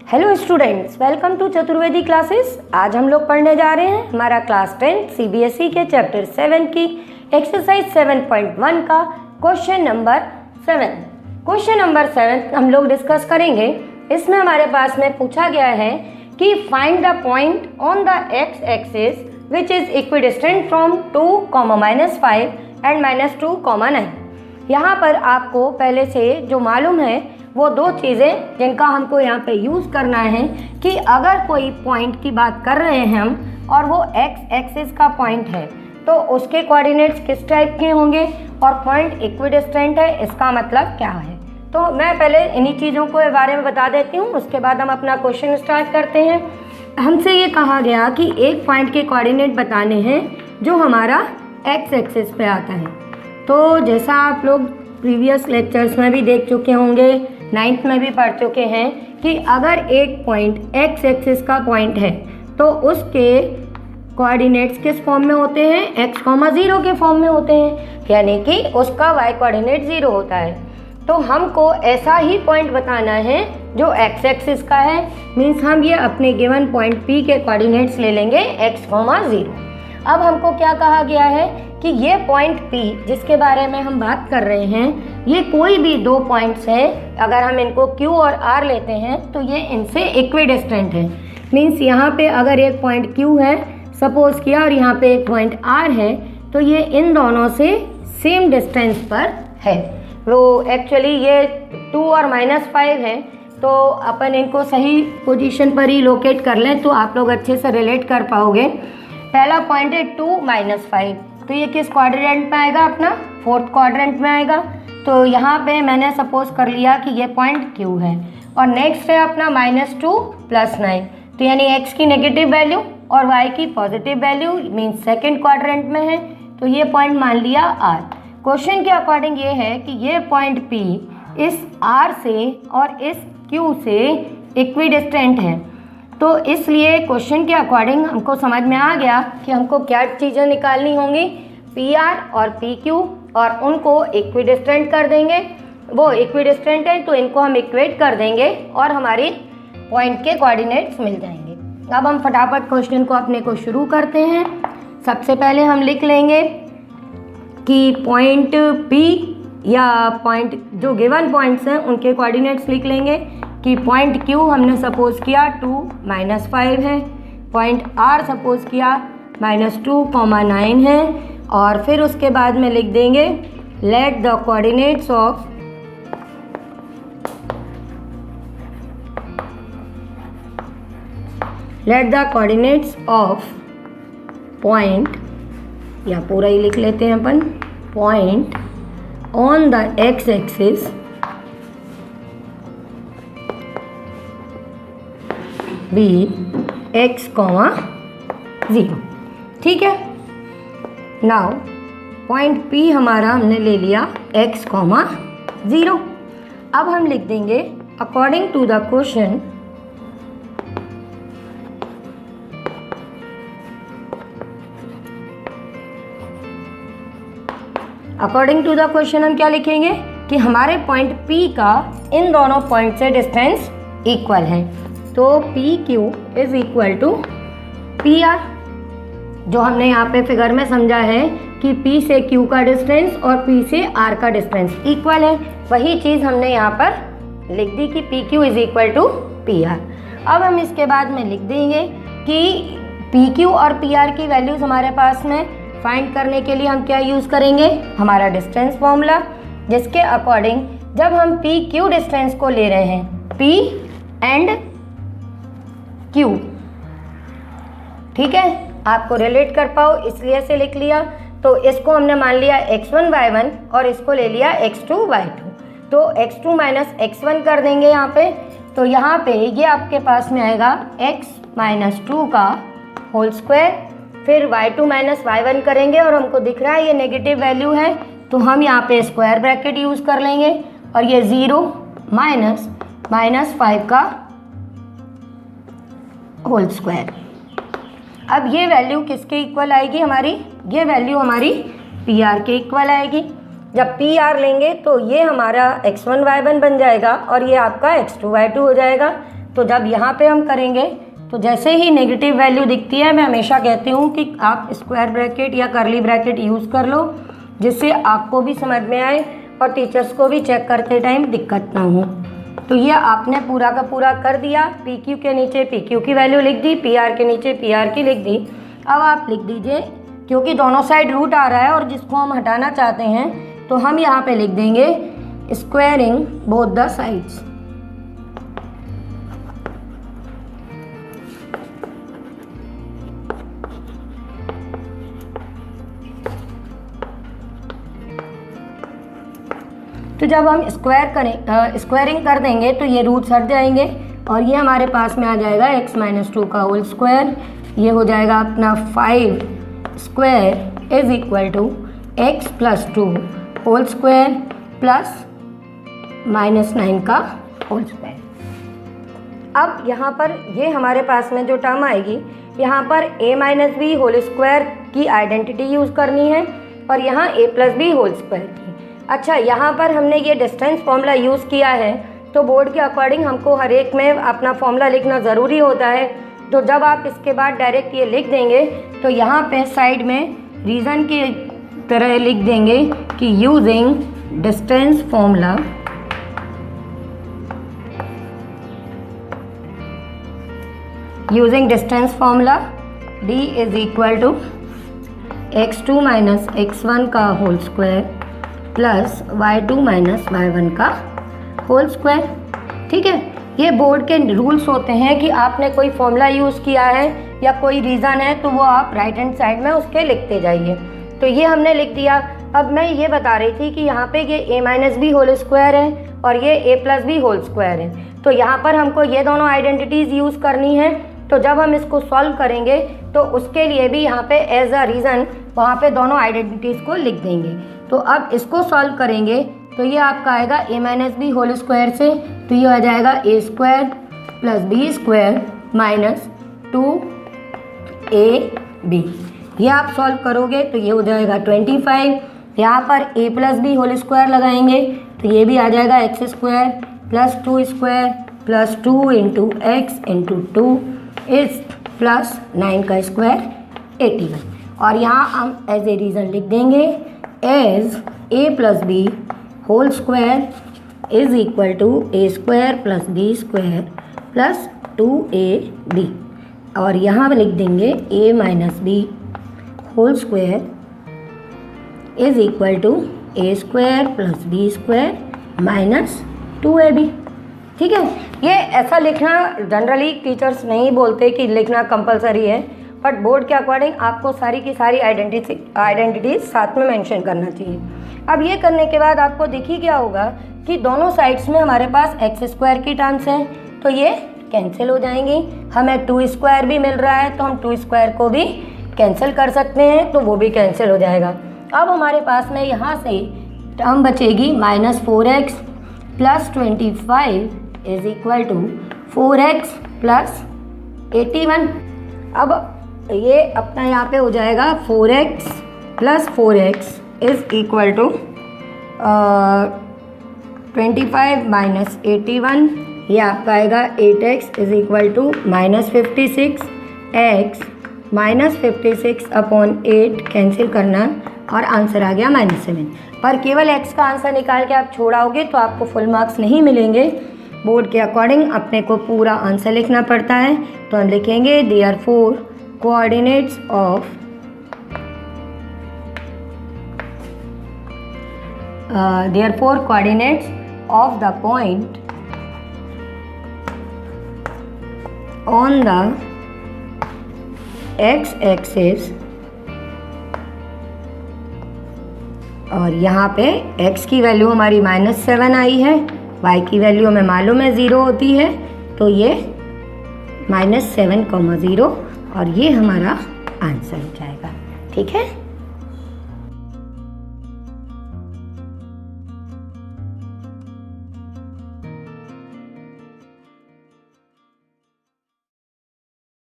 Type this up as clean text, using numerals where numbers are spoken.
Hello students, welcome to Chaturvedi classes. आज हम लोग पढ़ने जा रहे हैं हमारा क्लास 10 सीबीएसई के चैप्टर 7 की एक्सरसाइज 7.1 का क्वेश्चन नंबर 7। क्वेश्चन नंबर 7 हम लोग डिस्कस करेंगे। इसमें हमारे पास में पूछा गया है कि find the point on the x axis which is equidistant from 2, -5 and -2, 9। यहाँ पर आपको पहले से जो मालूम है वो दो चीज़ें जिनका हमको यहाँ पे यूज़ करना है कि अगर कोई पॉइंट की बात कर रहे हैं हम और वो एक्स एक्सिस का पॉइंट है तो उसके कोऑर्डिनेट्स किस टाइप के होंगे और पॉइंट इक्विडिस्टेंट है, इसका मतलब क्या है। तो मैं पहले इन्हीं चीज़ों के बारे में बता देती हूँ, उसके बाद हम अपना क्वेश्चन स्टार्ट करते हैं। हमसे ये कहा गया कि एक पॉइंट के कोऑर्डिनेट बताने हैं जो हमारा एक्स एक्सिस पे आता है। तो जैसा आप लोग प्रीवियस लेक्चर्स में भी देख चुके होंगे, 9th में भी पढ़ चुके हैं कि अगर एक पॉइंट एक्स एक्सिस का पॉइंट है तो उसके कोऑर्डिनेट्स किस फॉर्म में होते हैं, x, 0 के फॉर्म में होते हैं, यानी कि उसका y कोऑर्डिनेट 0 होता है। तो हमको ऐसा ही पॉइंट बताना है जो एक्स एक्सिस का है, मीन्स हम ये अपने गिवन पॉइंट P के कोऑर्डिनेट्स ले लेंगे x, 0। अब हमको क्या कहा गया है कि ये पॉइंट P जिसके बारे में हम बात कर रहे हैं, ये कोई भी दो पॉइंट्स हैं, अगर हम इनको Q और R लेते हैं तो ये इनसे इक्विडिस्टेंट है। मीन्स यहाँ पे अगर एक पॉइंट Q है सपोज किया और यहाँ पे एक पॉइंट R है तो ये इन दोनों से सेम डिस्टेंस पर है। वो एक्चुअली ये 2 और -5 है, तो अपन इनको सही पोजीशन पर ही लोकेट कर लें तो आप लोग अच्छे से रिलेट कर पाओगे। पहला पॉइंट है 2, -5, तो ये किस क्वाड्रेंट में आएगा, अपना 4th क्वाड्रेंट में आएगा। तो यहाँ पे मैंने सपोज कर लिया कि ये पॉइंट Q है। और नेक्स्ट है अपना -2 + 9, तो यानी x की नेगेटिव वैल्यू और y की positive value, means second quadrant में है, तो ये पॉइंट मान लिया R। क्वेश्चन के अकॉर्डिंग ये है कि ये पॉइंट P इस R से और इस Q से इक्विडिस्टेंट है। तो इसलिए क्वेश्चन के अकॉर्डिंग हमको समझ में आ गया कि हमको क्या चीज़ें निकालनी होंगी, PR और PQ, और उनको इक्विडिस्टेंट कर देंगे। वो इक्विडिस्टेंट है तो इनको हम इक्वेट कर देंगे और हमारी पॉइंट के कोऑर्डिनेट्स मिल जाएंगे। अब हम फटाफट क्वेश्चन को अपने को शुरू करते हैं। सबसे पहले हम लिख लेंगे कि पॉइंट P या पॉइंट जो गिवन पॉइंट्स हैं उनके कोऑर्डिनेट्स लिख लेंगे कि पॉइंट Q हमने सपोज किया 2, -5 है, पॉइंट R सपोज किया -2, 9 है, और फिर उसके बाद में लिख देंगे let the coordinates of point, या पूरा ही लिख लेते हैं अपन, point on the x axis be x, 0। ठीक है। नाउ पॉइंट P हमारा हमने ले लिया x, 0। अब हम लिख देंगे अकॉर्डिंग टू द क्वेश्चन हम क्या लिखेंगे कि हमारे पॉइंट P का इन दोनों पॉइंट से डिस्टेंस इक्वल है। तो PQ is equal to PR, जो हमने यहाँ पे फिगर में समझा है कि P से Q का डिस्टेंस और P से R का डिस्टेंस इक्वल है, वही चीज़ हमने यहाँ पर लिख दी कि PQ is equal to PR। अब हम इसके बाद में लिख देंगे कि PQ और PR की वैल्यूज़ हमारे पास में फाइंड करने के लिए हम क्या यूज़ करेंगे, हमारा डिस्टेंस फॉर्मूला, जिसके अकॉर्डिंग जब हम PQ डिस्टेंस को ले रहे हैं P एंड Q, ठीक है, आपको रिलेट कर पाओ इसलिए ऐसे लिख लिया। तो इसको हमने मान लिया x1 y1 और इसको ले लिया x2 y2, तो x2 - x1 कर देंगे यहाँ पे। तो यहाँ पे ये आपके पास में आएगा x - 2 का होल स्क्वायर, फिर y2 - y1 करेंगे और हमको दिख रहा है ये नेगेटिव वैल्यू है तो हम यहाँ पे स्क्वायर ब्रैकेट यूज़ कर लेंगे और ये 0 - -5 का होल स्क्वायर। अब ये वैल्यू किसके इक्वल आएगी हमारी, ये वैल्यू हमारी PR के इक्वल आएगी। जब PR लेंगे तो ये हमारा x1 y1 बन जाएगा और ये आपका x2 y2 हो जाएगा। तो जब यहाँ पे हम करेंगे तो जैसे ही नेगेटिव वैल्यू दिखती है, मैं हमेशा कहती हूँ कि आप स्क्वायर ब्रैकेट या कर्ली ब्रैकेट यूज़ कर लो, जिससे आपको भी समझ में आए और टीचर्स को भी चेक करते टाइम दिक्कत ना हो। तो ये आपने पूरा का पूरा कर दिया। पी क्यू के नीचे पी क्यू की वैल्यू लिख दी, पी आर के नीचे पी आर की लिख दी। अब आप लिख दीजिए, क्योंकि दोनों साइड रूट आ रहा है और जिसको हम हटाना चाहते हैं, तो हम यहाँ पे लिख देंगे स्क्वायरिंग बोथ द साइड्स। तो जब हम स्क्वायरिंग कर देंगे तो ये रूट्स हट जाएंगे और ये हमारे पास में आ जाएगा x-2 का होल स्क्वायर। ये हो जाएगा अपना 5 square is equal to x+2 whole square plus -9 का होल स्क्वायर। अब यहाँ पर ये हमारे पास में जो टर्म आएगी, यहाँ पर a - b होल स्क्वायर की आइडेंटिटी यूज़ करनी है और यहाँ a+b होल स्क्वायर की। अच्छा, यहाँ पर हमने ये डिस्टेंस फॉर्मूला यूज़ किया है, तो बोर्ड के अकॉर्डिंग हमको हर एक में अपना फॉर्मूला लिखना ज़रूरी होता है। तो जब आप इसके बाद डायरेक्ट ये लिख देंगे तो यहाँ पे साइड में रीज़न की तरह लिख देंगे कि using distance formula d is equal to x2 - x1 का whole square plus y2 - y1 का होल स्क्वायर। ठीक है, ये बोर्ड के रूल्स होते हैं कि आपने कोई फॉर्मूला यूज़ किया है या कोई रीज़न है तो वो आप राइट हैंड साइड में उसके लिखते जाइए। तो ये हमने लिख दिया। अब मैं ये बता रही थी कि यहाँ पे ये a - b होल स्क्वायर है और ये a+b होल स्क्वायर है, तो यहाँ पर हमको ये दोनों आइडेंटिटीज़ यूज़ करनी है। तो जब हम इसको सॉल्व करेंगे तो उसके लिए भी यहाँ पे एज अ रीज़न वहाँ पे दोनों आइडेंटिटीज़ को लिख देंगे। तो अब इसको सॉल्व करेंगे तो ये आपका आएगा a - b होल स्क्वायर से, तो ये आ जाएगा a² + b² - 2ab। ये आप सॉल्व करोगे तो ये हो जाएगा 25। यहाँ पर a+b होल स्क्वायर लगाएंगे तो ये भी आ जाएगा x² + 2² + 2 × x × 2 इस प्लस 9 का स्क्वायर 81। और यहाँ हम एज ए रीज़न लिख देंगे as a+b whole square is equal to a² + b² + 2ab। और यहाँ लिख देंगे a - b whole square is equal to a² + b² - 2ab। ठीक है, ये ऐसा लिखना जनरली टीचर्स नहीं बोलते कि लिखना कंपलसरी है, बट बोर्ड के अकॉर्डिंग आपको सारी की सारी आइडेंटिटीज साथ में मेंशन करना चाहिए। अब ये करने के बाद आपको दिखी क्या होगा कि दोनों साइड्स में हमारे पास x² की टर्म्स हैं, तो ये कैंसिल हो जाएंगी। हमें 2² भी मिल रहा है तो हम 2² को भी कैंसिल कर सकते हैं, तो वो भी कैंसिल हो जाएगा। अब हमारे पास में यहाँ से टर्म बचेगी -4x + 25 is equal to 4x + 81। अब ये अपना यहाँ पे हो जाएगा 4x + 4x is equal to 25 - 81। ये आपका आएगा 8x is equal to -56। x -56/8 cancel करना और आंसर आ गया -7। पर केवल x का आंसर निकाल के आप छोड़ाओगे तो आपको फुल मार्क्स नहीं मिलेंगे। बोर्ड के अकॉर्डिंग अपने को पूरा आंसर लिखना पड़ता है, तो हम लिखेंगे therefore coordinates of the point on the x axis, और यहाँ पे x की वैल्यू हमारी -7 आई है, y की वैल्यू हमें मालूम है 0 होती है, तो ये -7, 0 और ये हमारा आंसर हो जाएगा। ठीक है।